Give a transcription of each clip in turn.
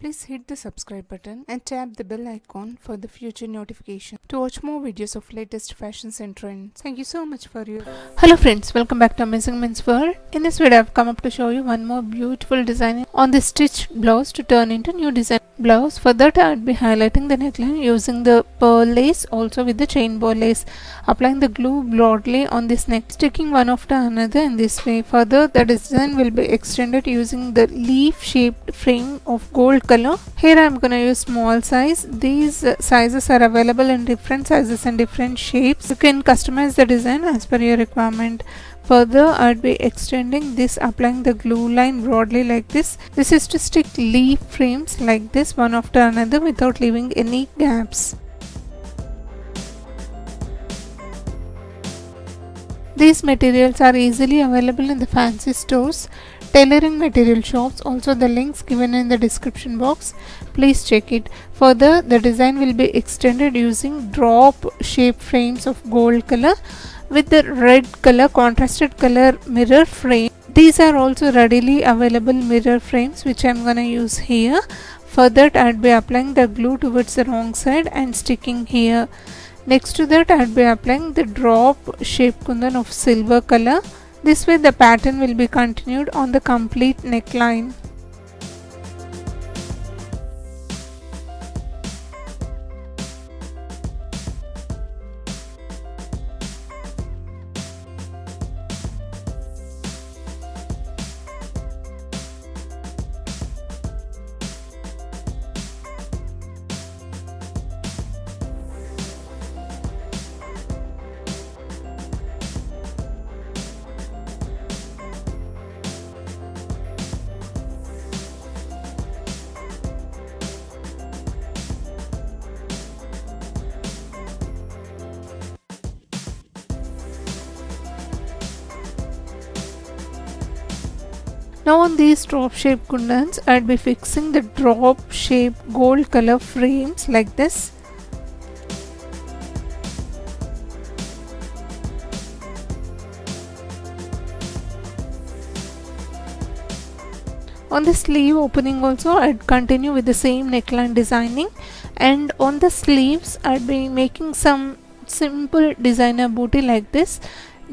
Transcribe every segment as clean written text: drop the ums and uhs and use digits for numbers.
Please hit the subscribe button and tap the bell icon for the future notification to watch more videos of latest fashions and trends. Thank you so much for your. Hello friends, welcome back to Amazing Men's World. In this video, I've come up to show you one more beautiful design on the stitched blouse to turn into new design blouse. For that, I'd be highlighting the neckline using the pearl lace, also with the chain bow lace. Applying the glue broadly on this neck, sticking one after another in this way. Further, the design will be extended using the leaf-shaped frame of gold color. Here I am gonna use small size. These sizes are available in different sizes and different shapes. You can customize the design as per your requirement. Further, I'd be extending this, applying the glue line broadly like this. This is to stick leaf frames like this one after another without leaving any gaps. These materials are easily available in the fancy stores, tailoring material shops, also the links given in the description box. Please check it. Further, the design will be extended using drop shape frames of gold color with the red color contrasted color mirror frame. These are also readily available mirror frames which I am gonna use here. For that, I'd be applying the glue towards the wrong side and sticking here. Next to that, I'd be applying the drop shape kundan of silver color. This way the pattern will be continued on the complete neckline. Now on these drop shape kundans, I'd be fixing the drop shape gold color frames like this. On the sleeve opening also, I'd continue with the same neckline designing, and on the sleeves I'd be making some simple designer booty like this.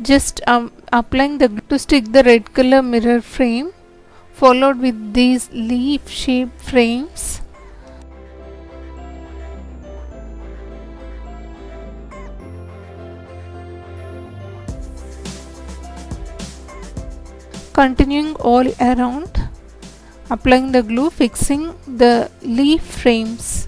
Just applying the glue to stick the red color mirror frame, followed with these leaf shaped frames. Continuing all around, applying the glue, fixing the leaf frames.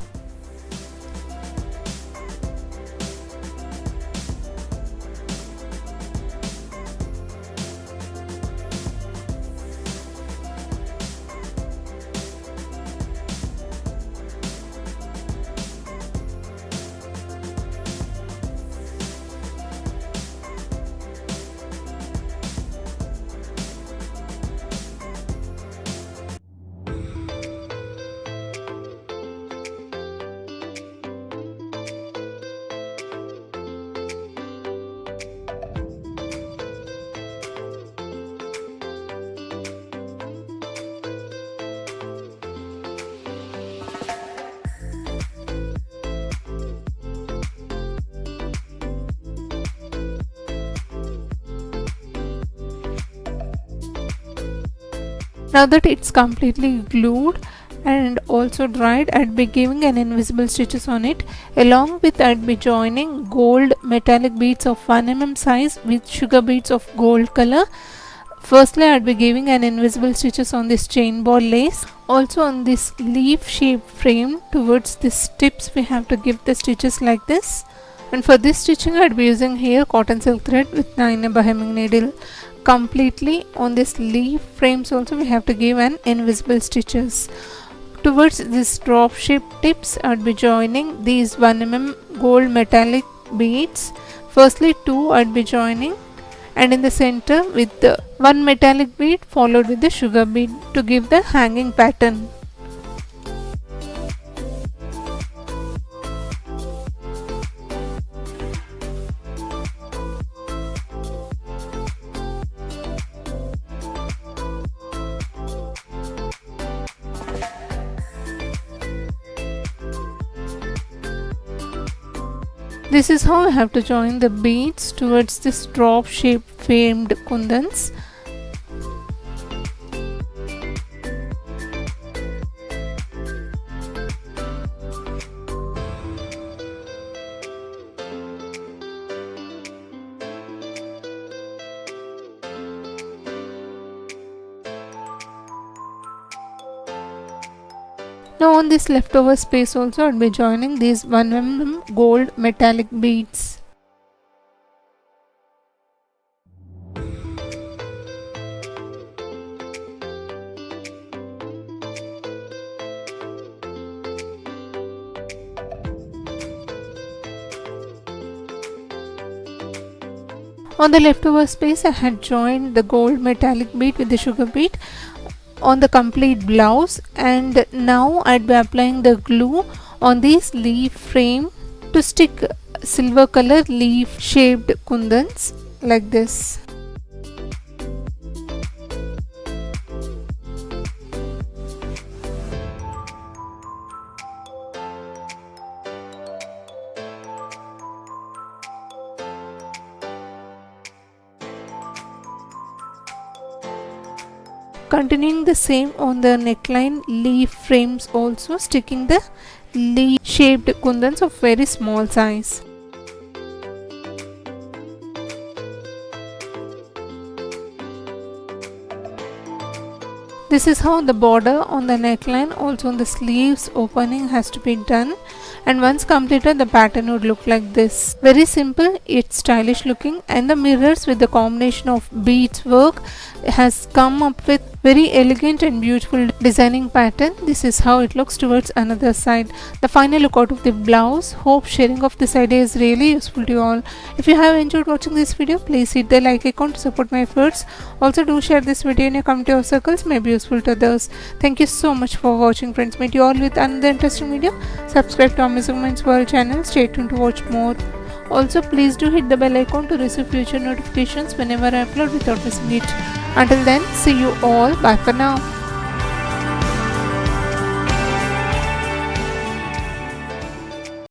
Now that it's completely glued and also dried, I'd be giving an invisible stitches on it. Along with, I'd be joining gold metallic beads of 1 mm size with sugar beads of gold color. Firstly, I'd be giving an invisible stitches on this chain ball lace. Also on this leaf shape frame, towards these tips we have to give the stitches like this. And for this stitching, I'd be using here cotton silk thread with 9 number hemming needle. Completely on this leaf frames also we have to give an invisible stitches. Towards this drop shape tips, I'd be joining these 1 mm gold metallic beads. Firstly 2 I'd be joining, and in the center with the 1 metallic bead followed with the sugar bead to give the hanging pattern. This is how we have to join the beads towards this drop shape framed kundans. Now on this leftover space also I'll be joining these 1 mm gold metallic beads. On the leftover space I had joined the gold metallic bead with the sugar bead on the complete blouse, and now I'd be applying the glue on this leaf frame to stick silver color leaf shaped kundans like this. Continuing the same on the neckline leaf frames also, sticking the leaf shaped kundans of very small size. This is how the border on the neckline, also on the sleeves opening has to be done, and once completed the pattern would look like this. Very simple yet stylish looking, and the mirrors with the combination of beads work has come up with very elegant and beautiful designing pattern. This is how it looks towards another side. The final look out of the blouse. Hope sharing of this idea is really useful to you all. If you have enjoyed watching this video, please hit the like icon to support my efforts. Also do share this video in your community or circles, may be useful to others. Thank you so much for watching friends. Meet you all with another interesting video. Subscribe to Amazing Minds World channel. Stay tuned to watch more. Also please do hit the bell icon to receive future notifications whenever I upload without missing it. Until then, see you all. Bye for now.